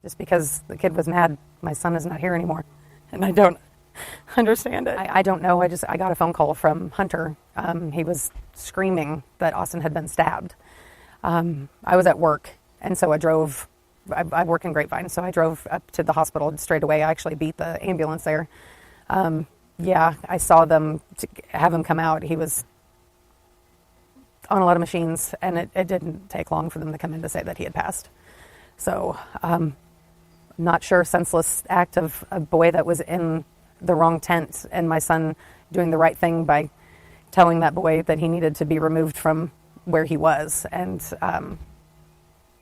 Just because the kid was mad, my son is not here anymore. And I don't understand it. I don't know. I got a phone call from Hunter. He was screaming that Austin had been stabbed. I was at work, and so I work in Grapevine, so I drove up to the hospital straight away. I actually beat the ambulance there. I saw them have him come out. He was on a lot of machines, and it didn't take long for them to come in to say that he had passed. So, not sure, senseless act of a boy that was in the wrong tent, and my son doing the right thing by telling that boy that he needed to be removed from where he was, and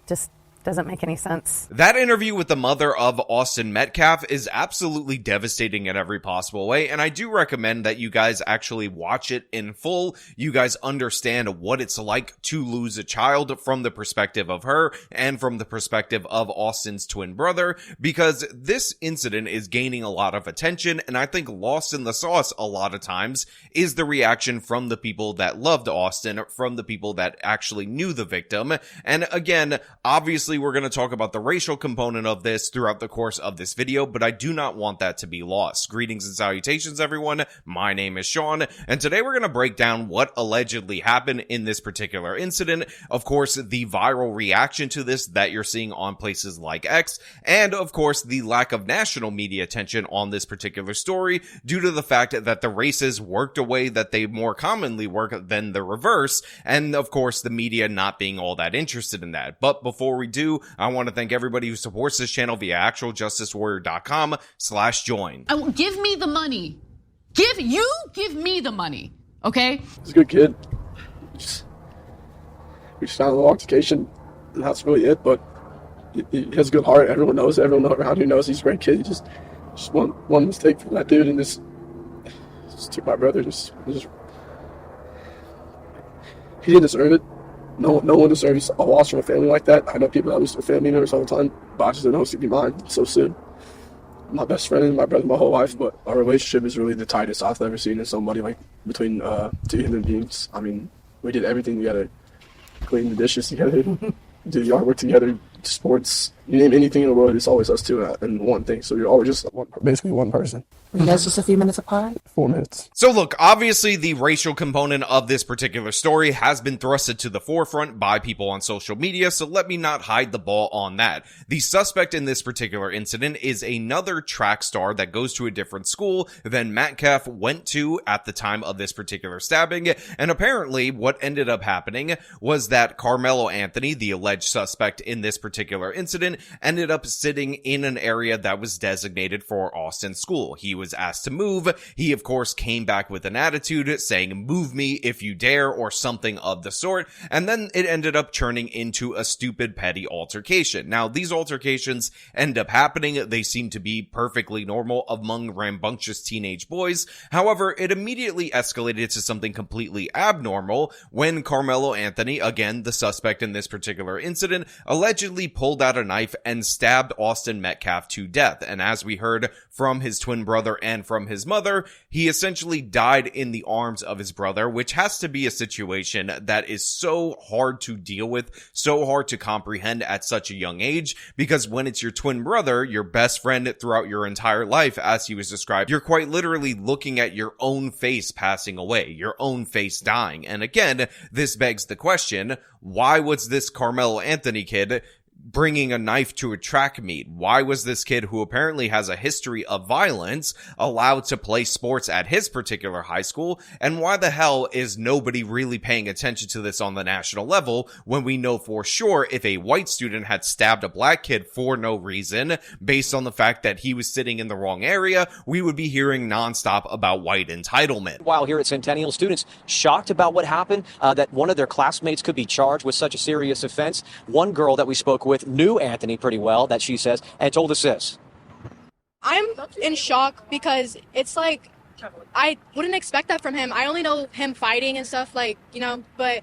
just doesn't make any sense. That interview with the mother of Austin Metcalf is absolutely devastating in every possible way, and I do recommend that you guys actually watch it in full. You guys understand what it's like to lose a child from the perspective of her and from the perspective of Austin's twin brother, because this incident is gaining a lot of attention, and I think lost in the sauce a lot of times is the reaction from the people that loved Austin, from the people that actually knew the victim. And again, obviously we're going to talk about the racial component of this throughout the course of this video, but I do not want that to be lost. Greetings and salutations, everyone. My name is Sean, and today we're going to break down what allegedly happened in this particular incident. Of course, the viral reaction to this that you're seeing on places like X, and of course, the lack of national media attention on this particular story due to the fact that the races worked a way that they more commonly work than the reverse, and of course, the media not being all that interested in that. But before we do, I want to thank everybody who supports this channel via actualjusticewarrior.com/join. Give me the money. Give me the money, okay? He's a good kid. We just had a little altercation, and that's really it, but he has a good heart. Everyone knows it. Everyone around here knows he's a great kid. He just one mistake from that dude, and just took my brother. He didn't deserve it. No one deserves a loss from a family like that. I know people that lose their family members all the time, but I just didn't know it would be mine so soon. My best friend and my brother my whole life, but our relationship is really the tightest I've ever seen in somebody, like between two human beings. I mean, we did everything together, clean the dishes together, do the yard work together, sports, you name anything in the world, it's always us two and one thing. So you're always just basically one person. You guys just a few minutes apart? 4 minutes. So look, obviously the racial component of this particular story has been thrusted to the forefront by people on social media, so let me not hide the ball on that. The suspect in this particular incident is another track star that goes to a different school than Metcalf went to at the time of this particular stabbing, and apparently what ended up happening was that Karmelo Anthony, the alleged suspect in this particular incident, ended up sitting in an area that was designated for Austin's school. He was asked to move. He, of course, came back with an attitude saying, "Move me if you dare," or something of the sort. And then it ended up turning into a stupid, petty altercation. Now, these altercations end up happening. They seem to be perfectly normal among rambunctious teenage boys. However, it immediately escalated to something completely abnormal when Karmelo Anthony, again, the suspect in this particular incident, allegedly pulled out a knife and stabbed Austin Metcalf to death. And as we heard from his twin brother and from his mother, he essentially died in the arms of his brother, which has to be a situation that is so hard to deal with, so hard to comprehend at such a young age, because when it's your twin brother, your best friend throughout your entire life, as he was described, you're quite literally looking at your own face passing away, your own face dying. And again, this begs the question, why was this Karmelo Anthony kid bringing a knife to a track meet? Why was this kid, who apparently has a history of violence, allowed to play sports at his particular high school? And why the hell is nobody really paying attention to this on the national level, when we know for sure if a white student had stabbed a black kid for no reason, based on the fact that he was sitting in the wrong area, we would be hearing nonstop about white entitlement. While here at Centennial, students shocked about what happened, that one of their classmates could be charged with such a serious offense. One girl that we spoke with knew Anthony pretty well, that she says, and told us this. I'm in shock because it's like, I wouldn't expect that from him. I only know him fighting and stuff, like, but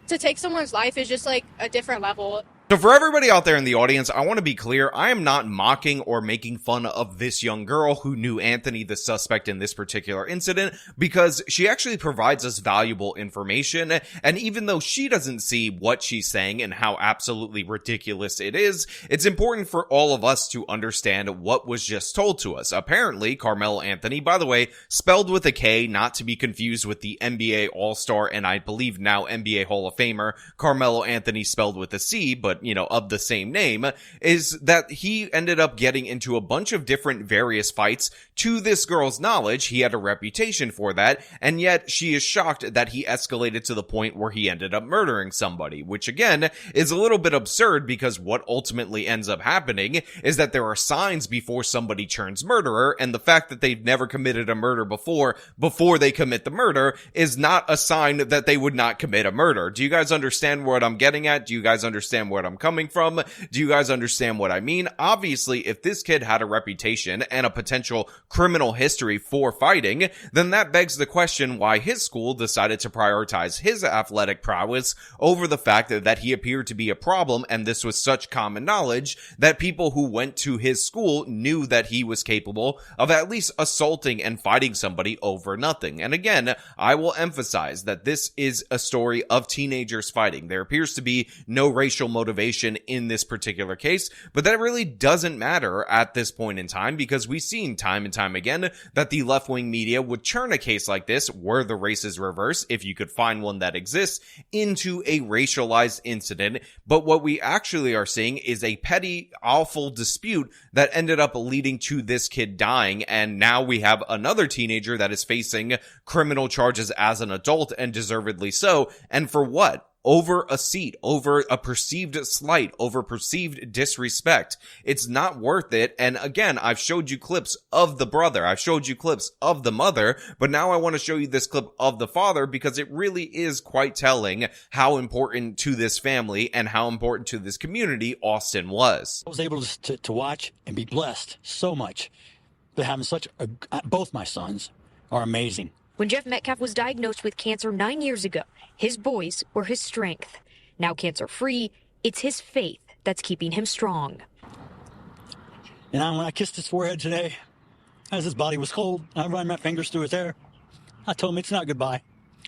to take someone's life is just like a different level. So for everybody out there in the audience, I want to be clear, I am not mocking or making fun of this young girl who knew Anthony, the suspect in this particular incident, because she actually provides us valuable information, and even though she doesn't see what she's saying and how absolutely ridiculous it is, it's important for all of us to understand what was just told to us. Apparently, Karmelo Anthony, by the way, spelled with a K, not to be confused with the NBA All-Star and I believe now NBA Hall of Famer, Karmelo Anthony spelled with a C, but of the same name, is that he ended up getting into a bunch of different various fights. To this girl's knowledge, he had a reputation for that, and yet she is shocked that he escalated to the point where he ended up murdering somebody, which again is a little bit absurd because what ultimately ends up happening is that there are signs before somebody turns murderer, and the fact that they've never committed a murder before they commit the murder is not a sign that they would not commit a murder. Do you guys understand what I'm getting at? Do you guys understand what I'm coming from? Do you guys understand what I mean? Obviously, if this kid had a reputation and a potential criminal history for fighting, then that begs the question why his school decided to prioritize his athletic prowess over the fact that he appeared to be a problem, and this was such common knowledge that people who went to his school knew that he was capable of at least assaulting and fighting somebody over nothing. And again, I will emphasize that this is a story of teenagers fighting. There appears to be no racial motivation in this particular case, but that really doesn't matter at this point in time because we've seen time and time again that the left-wing media would turn a case like this, were the races reversed, if you could find one that exists, into a racialized incident. But what we actually are seeing is a petty, awful dispute that ended up leading to this kid dying, and now we have another teenager that is facing criminal charges as an adult, and deservedly so. And for what? Over a seat, over a perceived slight, over perceived disrespect. It's not worth it. And again, I've showed you clips of the brother. I've showed you clips of the mother, but now I want to show you this clip of the father because it really is quite telling how important to this family and how important to this community Austin was. I was able to watch and be blessed so much to having both my sons are amazing. When Jeff Metcalf was diagnosed with cancer 9 years ago, his boys were his strength. Now cancer-free, it's his faith that's keeping him strong. And when I kissed his forehead today, as his body was cold, I ran my fingers through his hair. I told him it's not goodbye.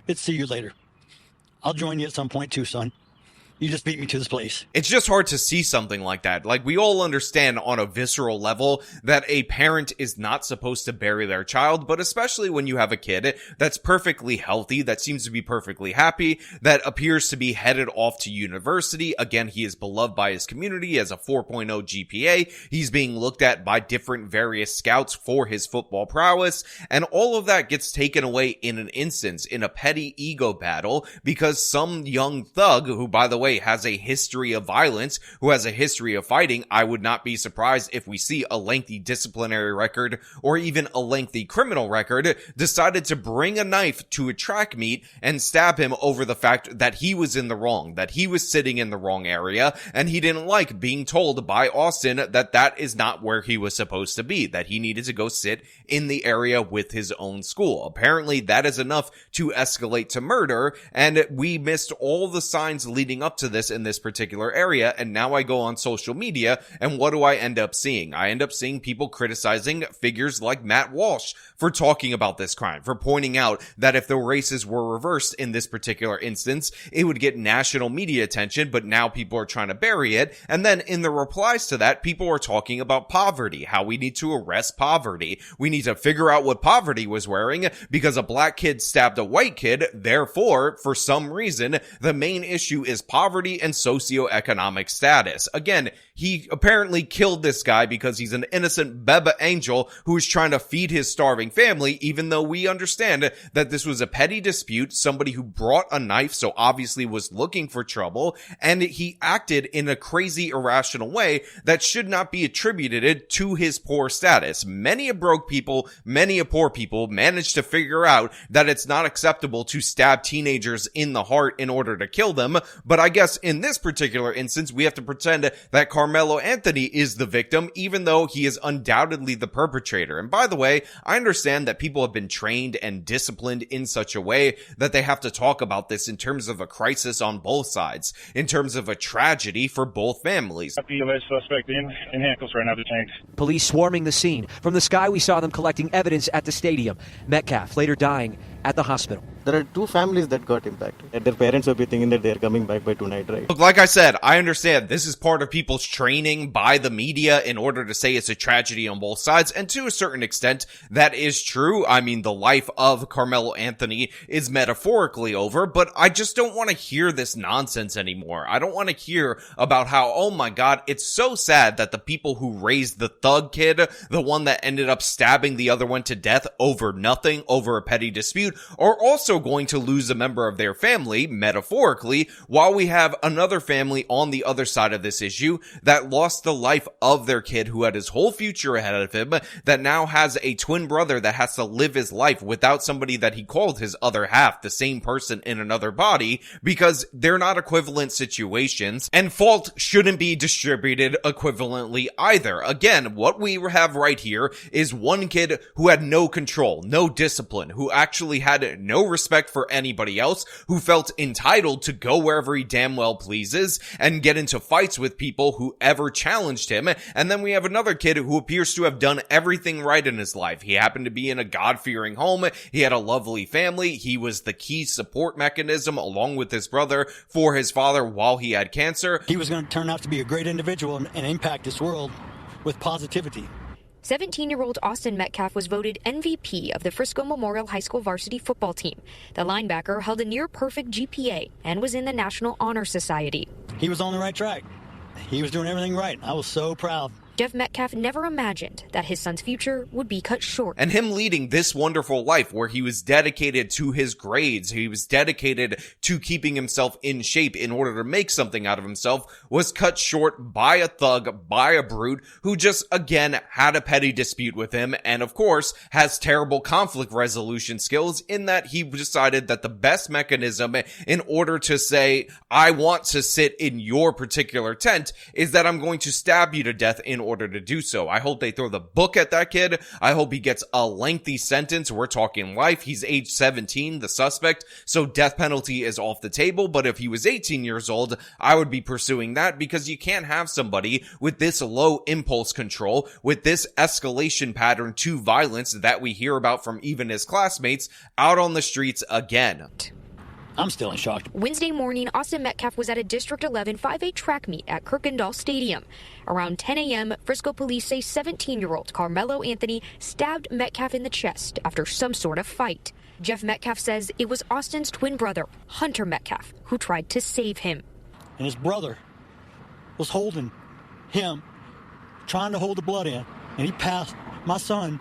It's see you later. I'll join you at some point too, son. You just beat me to this place. It's just hard to see something like that. Like, we all understand on a visceral level that a parent is not supposed to bury their child, but especially when you have a kid that's perfectly healthy, that seems to be perfectly happy, that appears to be headed off to university. Again, he is beloved by his community, he has a 4.0 GPA. He's being looked at by different various scouts for his football prowess, and all of that gets taken away in an instance, in a petty ego battle, because some young thug, who, by the way, has a history of violence, who has a history of fighting. I would not be surprised if we see a lengthy disciplinary record or even a lengthy criminal record, decided to bring a knife to a track meet and stab him over the fact that he was in the wrong, that he was sitting in the wrong area, and he didn't like being told by Austin that that is not where he was supposed to be, that he needed to go sit in the area with his own school. Apparently that is enough to escalate to murder, and we missed all the signs leading up to this in this particular area, and now I go on social media, and what do I end up seeing? I end up seeing people criticizing figures like Matt Walsh for talking about this crime, for pointing out that if the races were reversed in this particular instance, it would get national media attention, but now people are trying to bury it. And then in the replies to that, people are talking about poverty, how we need to arrest poverty. We need to figure out what poverty was wearing because a black kid stabbed a white kid. Therefore, for some reason, the main issue is poverty and socioeconomic status. Again, he apparently killed this guy because he's an innocent Beba angel who is trying to feed his starving family, even though we understand that this was a petty dispute, somebody who brought a knife, so obviously was looking for trouble, and he acted in a crazy, irrational way that should not be attributed to his poor status. Many a broke people, many a poor people managed to figure out that it's not acceptable to stab teenagers in the heart in order to kill them, but I guess in this particular instance, we have to pretend that Karmelo Anthony is the victim, even though he is undoubtedly the perpetrator. And by the way, I understand that people have been trained and disciplined in such a way that they have to talk about this in terms of a crisis on both sides, in terms of a tragedy for both families. The alleged suspect in handcuffs right now, detained. Police swarming the scene. From the sky, we saw them collecting evidence at the stadium. Metcalf later dying at the hospital. There are two families that got impacted. Their parents will be thinking that they're coming back by tonight, right? Look, like I said, I understand this is part of people's training by the media in order to say it's a tragedy on both sides. And to a certain extent, that is true. I mean, the life of Karmelo Anthony is metaphorically over, but I just don't want to hear this nonsense anymore. I don't want to hear about how, oh my God, it's so sad that the people who raised the thug kid, the one that ended up stabbing the other one to death over nothing, over a petty dispute, are also going to lose a member of their family, metaphorically, while we have another family on the other side of this issue that lost the life of their kid who had his whole future ahead of him, that now has a twin brother that has to live his life without somebody that he called his other half, the same person in another body, because they're not equivalent situations, and fault shouldn't be distributed equivalently either. Again, what we have right here is one kid who had no control, no discipline, who actually had no respect for anybody else, who felt entitled to go wherever he damn well pleases and get into fights with people who ever challenged him. And then we have another kid who appears to have done everything right in his life. He happened to be in a God-fearing home. He had a lovely family. He was the key support mechanism along with his brother for his father while he had cancer. He was going to turn out to be a great individual and impact this world with positivity. 17-year-old Austin Metcalf was voted MVP of the Frisco Memorial High School varsity football team. The linebacker held a near-perfect GPA and was in the National Honor Society. He was on the right track. He was doing everything right. I was so proud. Jeff Metcalf never imagined that his son's future would be cut short. And him leading this wonderful life where he was dedicated to his grades, he was dedicated to keeping himself in shape in order to make something out of himself, was cut short by a thug, by a brute who just, again, had a petty dispute with him and, of course, has terrible conflict resolution skills in that he decided that the best mechanism in order to say, I want to sit in your particular tent, is that I'm going to stab you to death in order to do so. I hope they throw the book at that kid. I hope he gets a lengthy sentence. We're talking life. He's age 17, the suspect, so death penalty is off the table. But if he was 18 years old, I would be pursuing that because you can't have somebody with this low impulse control, with this escalation pattern to violence that we hear about from even his classmates out on the streets again. I'm still in shock. Wednesday morning, Austin Metcalf was at a District 11 5A track meet at Kirkendall Stadium. Around 10 a.m., Frisco police say 17-year-old Karmelo Anthony stabbed Metcalf in the chest after some sort of fight. Jeff Metcalf says it was Austin's twin brother, Hunter Metcalf, who tried to save him. And his brother was holding him, trying to hold the blood in, and he passed. My son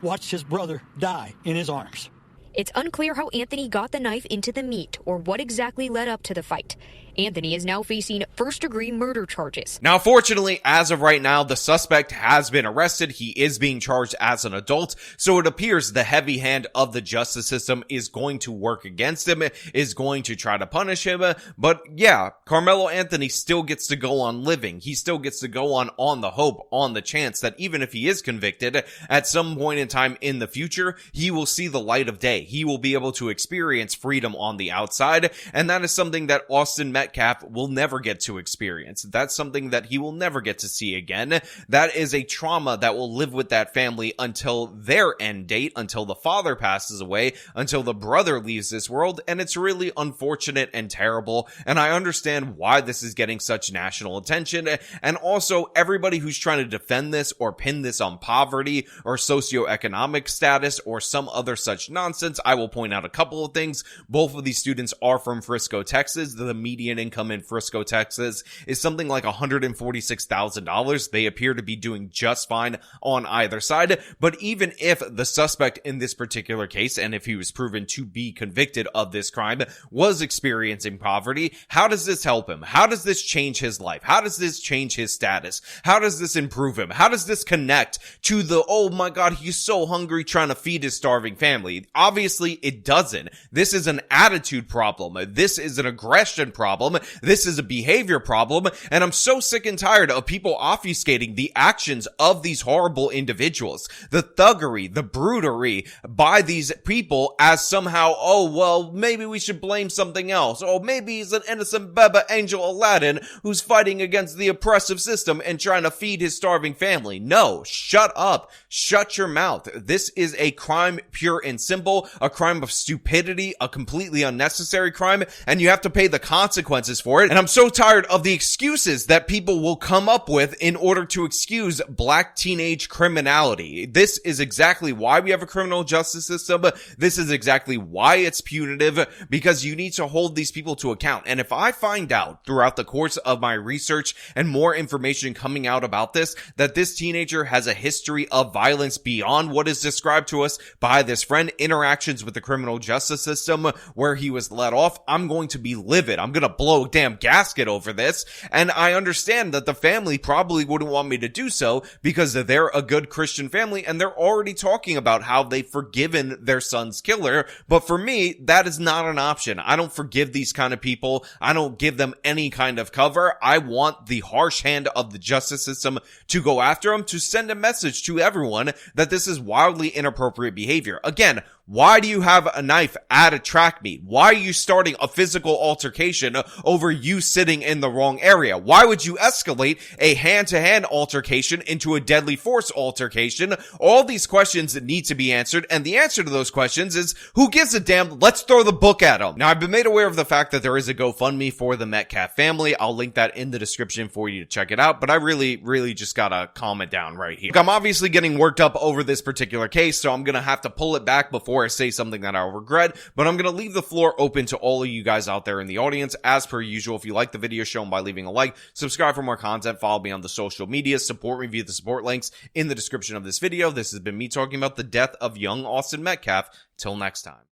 watched his brother die in his arms. It's unclear how Anthony got the knife into the meat or what exactly led up to the fight. Anthony is now facing first-degree murder charges. Now, fortunately, as of right now, the suspect has been arrested. He is being charged as an adult, so it appears the heavy hand of the justice system is going to work against him, is going to try to punish him. But yeah, Karmelo Anthony still gets to go on living. He still gets to go on the hope, on the chance that even if he is convicted, at some point in time in the future, he will see the light of day. He will be able to experience freedom on the outside, and that is something that Austin Metcalf will never get to experience. That's something that he will never get to see again. That is a trauma that will live with that family until their end date, until the father passes away, until the brother leaves this world, and it's really unfortunate and terrible, and I understand why this is getting such national attention, and also everybody who's trying to defend this or pin this on poverty or socioeconomic status or some other such nonsense. I will point out a couple of things. Both of these students are from Frisco, Texas. The median income in Frisco, Texas is something like $146,000. They appear to be doing just fine on either side. But even if the suspect in this particular case, and if he was proven to be convicted of this crime, was experiencing poverty, how does this help him? How does this change his life? How does this change his status? How does this improve him? How does this connect to the, oh my God, he's so hungry trying to feed his starving family? Obviously, Obviously, it doesn't. This is an attitude problem. This is an aggression problem. This is a behavior problem. And I'm so sick and tired of people obfuscating the actions of these horrible individuals. The thuggery, the brutery by these people as somehow, oh, well, maybe we should blame something else. Oh, maybe he's an innocent Baba Angel Aladdin who's fighting against the oppressive system and trying to feed his starving family. No, shut up. Shut your mouth. This is a crime pure and simple, a crime of stupidity, a completely unnecessary crime, and you have to pay the consequences for it. And I'm so tired of the excuses that people will come up with in order to excuse black teenage criminality. This is exactly why we have a criminal justice system. This is exactly why it's punitive, because you need to hold these people to account. And if I find out throughout the course of my research and more information coming out about this, that this teenager has a history of violence beyond what is described to us by this friend, interactions with the criminal justice system where he was let off, I'm going to be livid. I'm going to blow a damn gasket over this. And I understand that the family probably wouldn't want me to do so because they're a good Christian family and they're already talking about how they've forgiven their son's killer. But for me, that is not an option. I don't forgive these kind of people. I don't give them any kind of cover. I want the harsh hand of the justice system to go after them, to send a message to everyone that this is wildly inappropriate behavior. Again, why do you have a knife at a track meet? Why are you starting a physical altercation over you sitting in the wrong area? Why would you escalate a hand-to-hand altercation into a deadly force altercation? All these questions need to be answered, and the answer to those questions is, who gives a damn? Let's throw the book at them. Now, I've been made aware of the fact that there is a GoFundMe for the Metcalf family. I'll link that in the description for you to check it out, but I really just gotta calm it down right here. I'm obviously getting worked up over this particular case, so I'm gonna have to pull it back before I say something that I'll regret, but I'm going to leave the floor open to all of you guys out there in the audience. As per usual, if you like the video, show them by leaving a like, subscribe for more content, follow me on the social media, support me via the support links in the description of this video. This has been me talking about the death of young Austin Metcalf. Till next time.